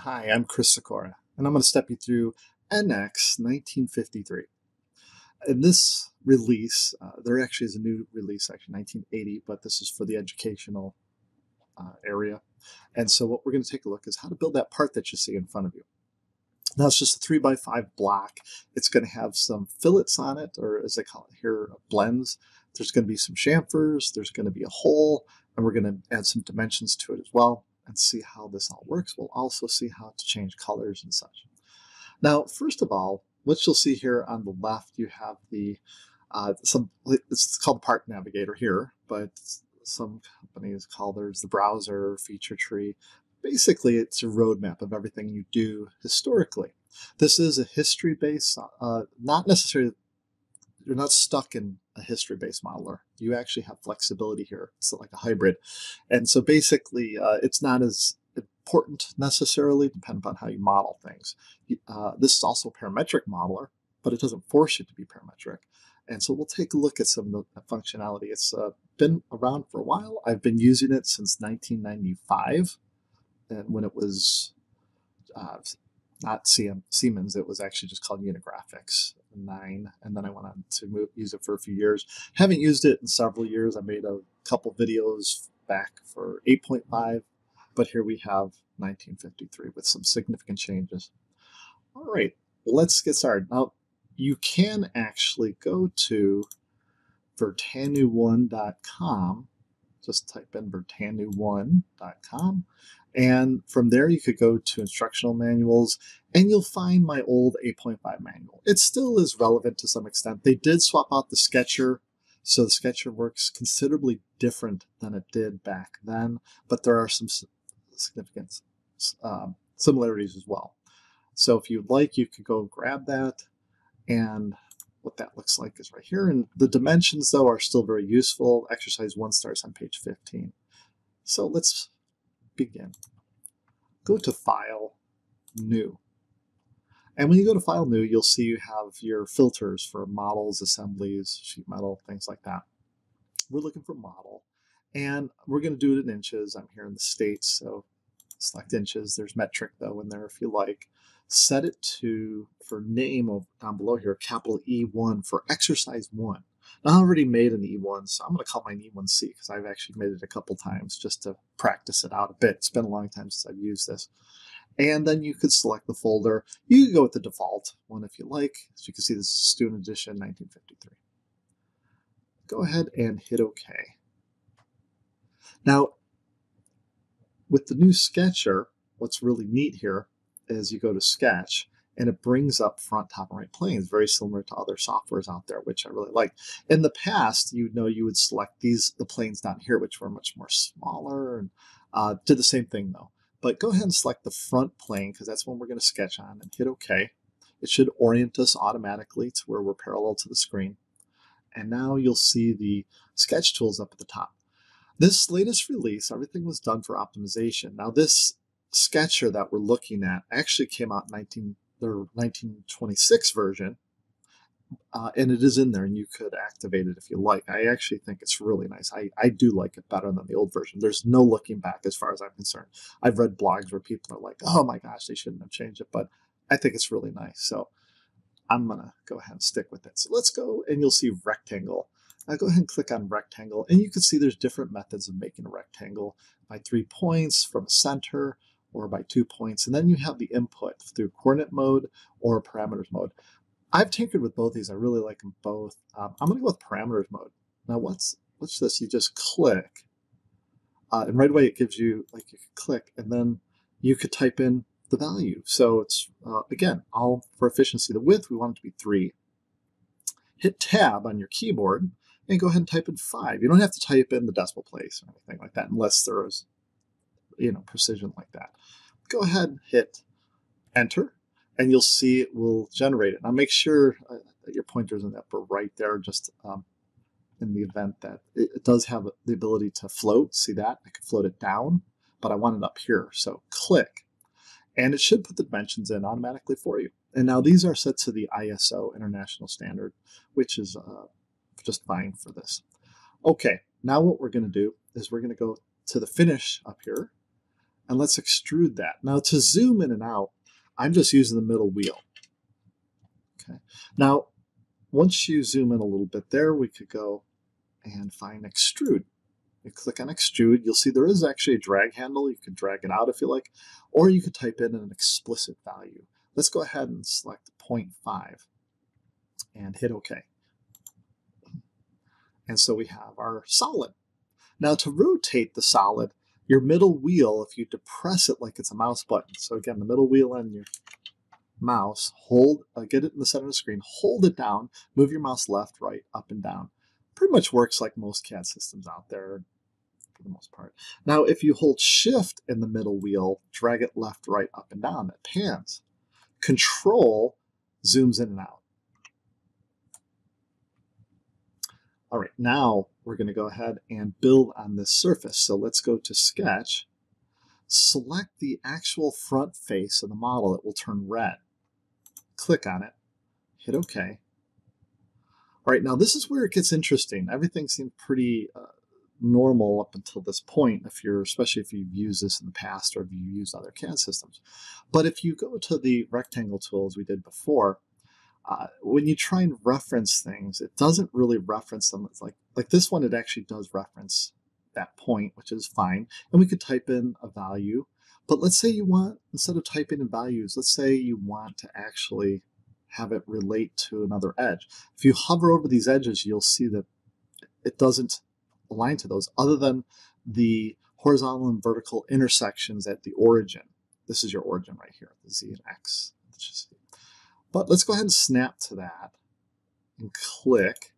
Hi, I'm Chris Sikora, and I'm going to step you through NX 1953. In this release, there actually is a new release, actually 1980, but this is for the educational area. And so what we're going to take a look is how to build that part that you see in front of you. Now it's just a 3x5 block. It's going to have some fillets on it, or as they call it here, blends. There's going to be some chamfers, there's going to be a hole, and we're going to add some dimensions to it as well and see how this all works. We'll also see how to change colors and such. Now, first of all, what you'll see here on the left, you have the it's called the Part Navigator here, but some companies call theirs the browser feature tree. Basically, it's a roadmap of everything you do historically. This is a history-based, not necessarily, you're not stuck in a history-based modeler. You actually have flexibility here. It's like a hybrid. And so basically, it's not as important necessarily, depending upon how you model things. This is also a parametric modeler, but it doesn't force you to be parametric. And so we'll take a look at some of the functionality. It's been around for a while. I've been using it since 1995. And when it was not Siemens, it was actually just called Unigraphics 9, and then I went on to use it for a few years. Haven't used it in several years. I made a couple videos back for 8.5, but here we have 1953 with some significant changes. All right, let's get started. Now, you can actually go to vertanu1.com. Just type in vertanu1.com. And from there, you could go to instructional manuals, and you'll find my old 8.5 manual. It still is relevant to some extent. They did swap out the sketcher, so the sketcher works considerably different than it did back then, but there are some significant similarities as well. So if you'd like, you could go grab that, and what that looks like is right here. And the dimensions, though, are still very useful. Exercise 1 starts on page 15. So let's begin. Go to File, New. And when you go to File, New, you'll see you have your filters for models, assemblies, sheet metal, things like that. We're looking for model, and we're going to do it in inches. I'm here in the States, so select inches. There's metric, though, in there if you like. Set it to, for name down below here, capital E1 for exercise 1. Now, I already made an E1, so I'm going to call mine E1C because I've actually made it a couple times just to practice it out a bit. It's been a long time since I've used this. And then you could select the folder. You can go with the default one if you like. As you can see, this is Student Edition 1953. Go ahead and hit OK. Now, with the new sketcher, what's really neat here is you go to Sketch, and it brings up front, top, and right planes, very similar to other softwares out there, which I really like. In the past, you would select the planes down here, which were much more smaller, and did the same thing though. But go ahead and select the front plane, because that's one we're going to sketch on, and hit OK. It should orient us automatically to where we're parallel to the screen. And now you'll see the sketch tools up at the top. This latest release, everything was done for optimization. Now this sketcher that we're looking at actually came out in the 1926 version, and it is in there, and you could activate it if you like. I actually think it's really nice. I do like it better than the old version. There's no looking back as far as I'm concerned. I've read blogs where people are like, oh my gosh, they shouldn't have changed it, but I think it's really nice. So I'm going to go ahead and stick with it. So let's go, and you'll see rectangle. Now go ahead and click on rectangle, and you can see there's different methods of making a rectangle by 3 points from a center, or by 2 points, and then you have the input through coordinate mode or parameters mode. I've tinkered with both these. I really like them both. I'm going to go with parameters mode. Now what's this? You just click, and right away it gives you, like, you could click, and then you could type in the value. So it's, again, all for efficiency. The width, we want it to be 3. Hit Tab on your keyboard, and go ahead and type in 5. You don't have to type in the decimal place or anything like that unless there is, precision like that. Go ahead and hit Enter, and you'll see it will generate it. Now make sure that your pointer's in the upper right there, just in the event that it does have the ability to float. See that? I can float it down, but I want it up here. So click, and it should put the dimensions in automatically for you. And now these are set to the ISO International Standard, which is just fine for this. Okay, now what we're going to do is we're going to go to the finish up here, And let's extrude that. Now to zoom in and out, I'm just using the middle wheel. Okay. Now, once you zoom in a little bit there, we could go and find extrude. You click on extrude, you'll see there is actually a drag handle. You can drag it out if you like, or you could type in an explicit value. Let's go ahead and select 0.5 and hit OK. And so we have our solid. Now to rotate the solid, your middle wheel, if you depress it like it's a mouse button, so again, the middle wheel on your mouse, get it in the center of the screen, hold it down, move your mouse left, right, up and down. Pretty much works like most CAD systems out there for the most part. Now, if you hold shift in the middle wheel, drag it left, right, up and down, it pans. Control zooms in and out. All right, now we're going to go ahead and build on this surface. So let's go to Sketch, select the actual front face of the model. It will turn red. Click on it, hit OK. All right, now this is where it gets interesting. Everything seemed pretty normal up until this point, especially if you've used this in the past or if you've used other CAD systems. But if you go to the rectangle tools we did before, when you try and reference things, it doesn't really reference them. It's like this one, it actually does reference that point, which is fine. And we could type in a value. But let's say you want, instead of typing in values, let's say you want to actually have it relate to another edge. If you hover over these edges, you'll see that it doesn't align to those other than the horizontal and vertical intersections at the origin. This is your origin right here, the Z and X. But let's go ahead and snap to that and click.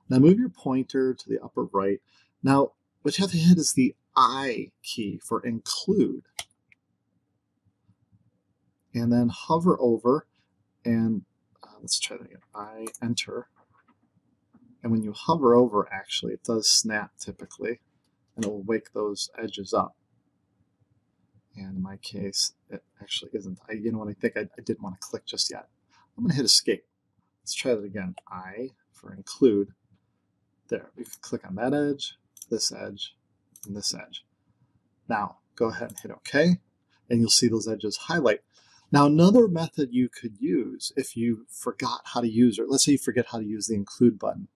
Now move your pointer to the upper right. Now what you have to hit is the I key for include. And then hover over and let's try that again. I enter. And when you hover over, actually, it does snap typically, and it will wake those edges up. And in my case, it actually isn't. You know what, I think I didn't want to click just yet. I'm going to hit escape. Let's try that again. I for include. There, we can click on that edge, and this edge. Now, go ahead and hit OK, and you'll see those edges highlight. Now, another method you could use if you forgot how to use, or let's say you forget how to use the include button,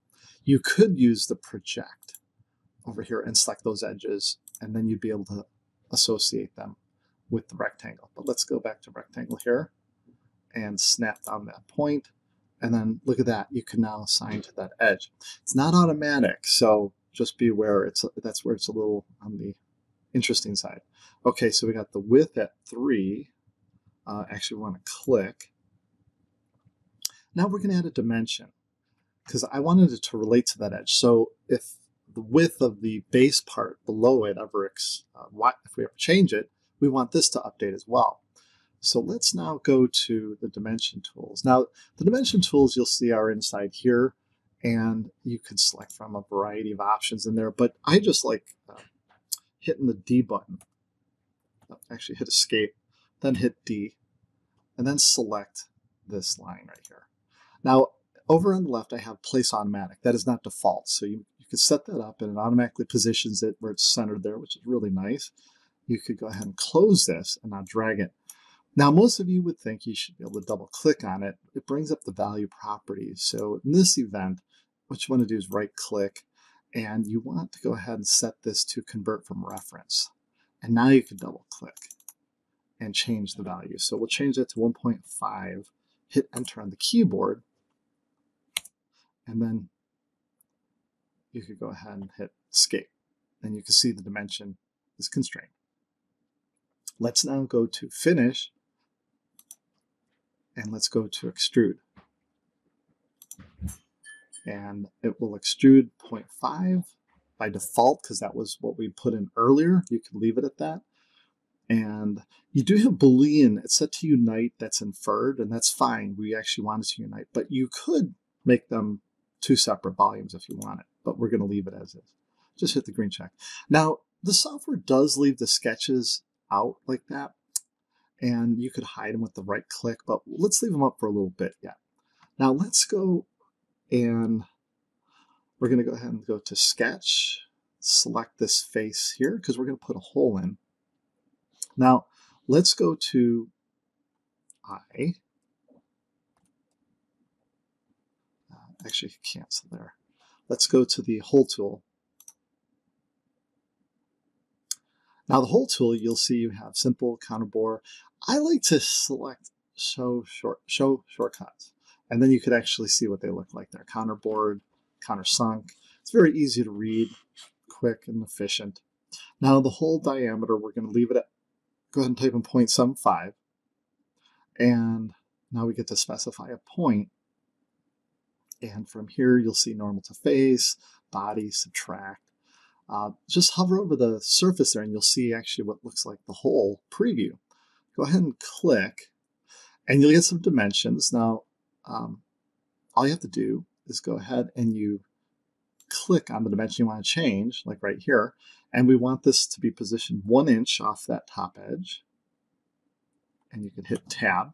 you could use the project over here and select those edges, and then you'd be able to associate them with the rectangle. But let's go back to rectangle here and snap down that point. And then look at that, you can now assign to that edge. It's not automatic, so just be aware that's where it's a little on the interesting side. Okay, so we got the width at 3. Actually, we want to click. Now we're going to add a dimension because I wanted it to relate to that edge. So if the width of the base part below it if we ever change it, we want this to update as well. So let's now go to the dimension tools. Now, the dimension tools you'll see are inside here, and you can select from a variety of options in there, but I just like hitting the D button. Actually, hit escape, then hit D, and then select this line right here. Now, over on the left, I have place automatic. That is not default, so you could set that up, and it automatically positions it where it's centered there, which is really nice. You could go ahead and close this and now drag it. Now, most of you would think you should be able to double click on it. It brings up the value properties. So in this event, what you want to do is right click, and you want to go ahead and set this to convert from reference. And now you can double click and change the value. So we'll change that to 1.5, hit enter on the keyboard, and then you could go ahead and hit escape. And you can see the dimension is constrained. Let's now go to finish, and let's go to extrude. And it will extrude 0.5 by default because that was what we put in earlier. You can leave it at that. And you do have Boolean. It's set to unite. That's inferred, and that's fine. We actually want it to unite. But you could make them 2 separate volumes if you want it. But we're going to leave it as is. Just hit the green check. Now, the software does leave the sketches out like that. And you could hide them with the right click, but let's leave them up for a little bit yet. Now let's go and we're going to go ahead and go to Sketch, select this face here because we're going to put a hole in. Now, let's go to I. Actually, cancel there. Let's go to the hole tool. Now, the hole tool, you'll see you have simple, counterbore. I like to select show shortcuts, and then you could actually see what they look like there. Counterbored, countersunk. It's very easy to read, quick and efficient. Now, the hole diameter, we're going to leave it at, go ahead and type in 0.75, and now we get to specify a point. And from here, you'll see normal to face, body, subtract. Just hover over the surface there and you'll see actually what looks like the whole preview. Go ahead and click and you'll get some dimensions. Now, all you have to do is go ahead and you click on the dimension you want to change, like right here, and we want this to be positioned 1 inch off that top edge. And you can hit tab.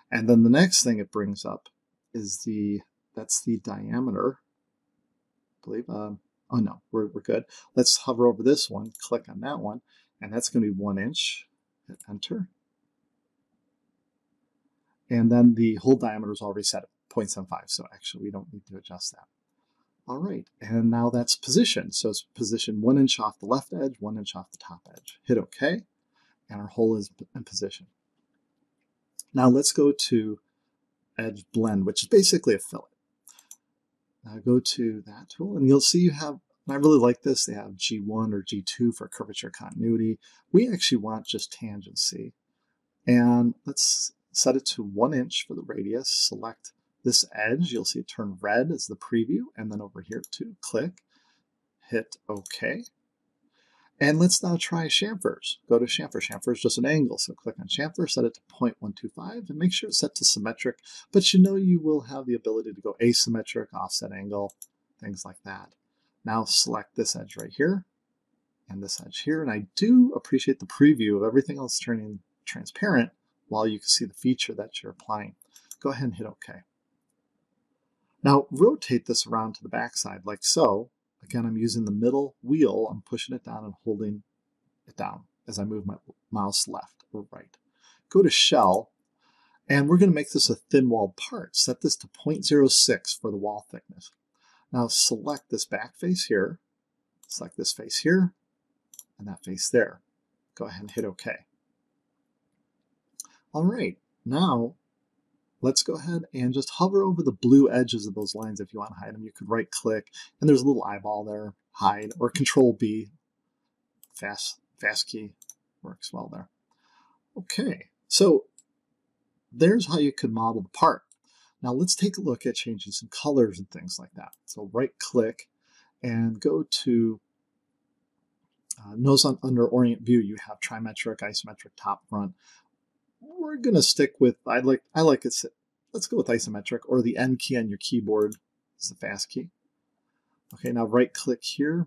And then the next thing it brings up is that's the diameter, I believe. Oh no, we're good. Let's hover over this one, click on that one, and that's going to be 1 inch. Hit enter. And then the hole diameter is already set at 0.75, so actually we don't need to adjust that. All right, and now that's positioned. So it's positioned 1 inch off the left edge, 1 inch off the top edge. Hit OK, and our hole is in position. Now let's go to Edge Blend, which is basically a fillet. Now go to that tool, and you'll see you have, and I really like this, they have G1 or G2 for curvature continuity. We actually want just tangency. And let's set it to 1 inch for the radius. Select this edge. You'll see it turn red as the preview. And then over here too, click, hit OK. And let's now try chamfers. Go to chamfer. Chamfer is just an angle. So click on chamfer, set it to 0.125, and make sure it's set to symmetric. But you know you will have the ability to go asymmetric, offset angle, things like that. Now select this edge right here and this edge here. And I do appreciate the preview of everything else turning transparent while you can see the feature that you're applying. Go ahead and hit OK. Now rotate this around to the backside like so. Again, I'm using the middle wheel. I'm pushing it down and holding it down as I move my mouse left or right. Go to shell, and we're going to make this a thin-walled part. Set this to 0.06 for the wall thickness. Now select this back face here, select this face here, and that face there. Go ahead and hit OK. All right, now let's go ahead and just hover over the blue edges of those lines if you want to hide them. You could right click, and there's a little eyeball there, hide, or Control B, fast key, works well there. Okay, so there's how you could model the part. Now let's take a look at changing some colors and things like that. So right click and go to notice under Orient View you have trimetric, isometric, top, front. We're gonna stick with, I like it. Let's go with isometric, or the N key on your keyboard is the fast key. Okay, now right click here,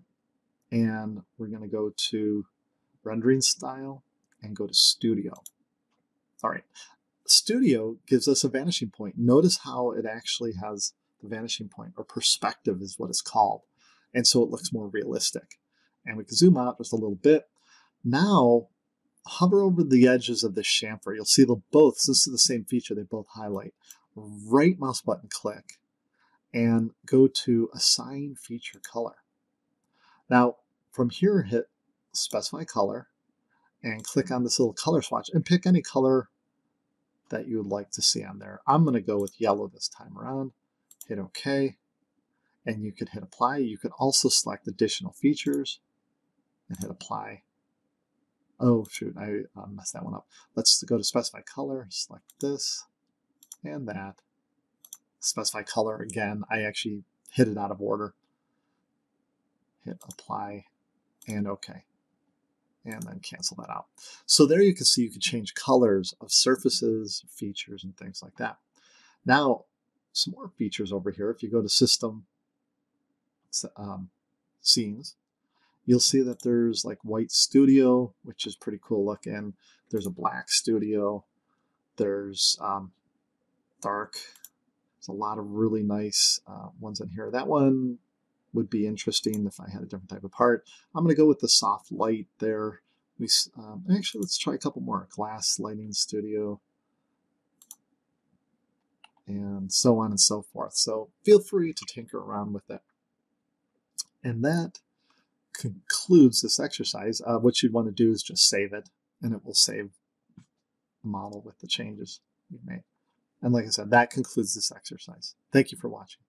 and we're gonna go to rendering style and go to studio. All right, studio gives us a vanishing point. Notice how it actually has the vanishing point, or perspective is what it's called. And so it looks more realistic. And we can zoom out just a little bit. Now, hover over the edges of this chamfer. You'll see them both, this is the same feature, they both highlight. Right mouse button click and go to Assign Feature Color. Now, from here, hit Specify Color and click on this little color swatch and pick any color that you would like to see on there. I'm going to go with yellow this time around. Hit OK, and you could hit Apply. You could also select additional features and hit Apply. Oh shoot, I messed that one up. Let's go to Specify Color, select this and that. Specify Color again. I actually hit it out of order. Hit Apply and OK. And then cancel that out. So there you can see you can change colors of surfaces, features, and things like that. Now, some more features over here. If you go to System, Scenes, you'll see that there's like White Studio, which is pretty cool looking. There's a Black Studio. There's Dark. There's a lot of really nice ones in here. That one would be interesting if I had a different type of part. I'm going to go with the Soft Light there, Actually, let's try a couple more. Glass Lighting Studio, and so on and so forth. So feel free to tinker around with it. And that concludes this exercise. What you'd want to do is just save it, and it will save the model with the changes you've made. And like I said, that concludes this exercise. Thank you for watching.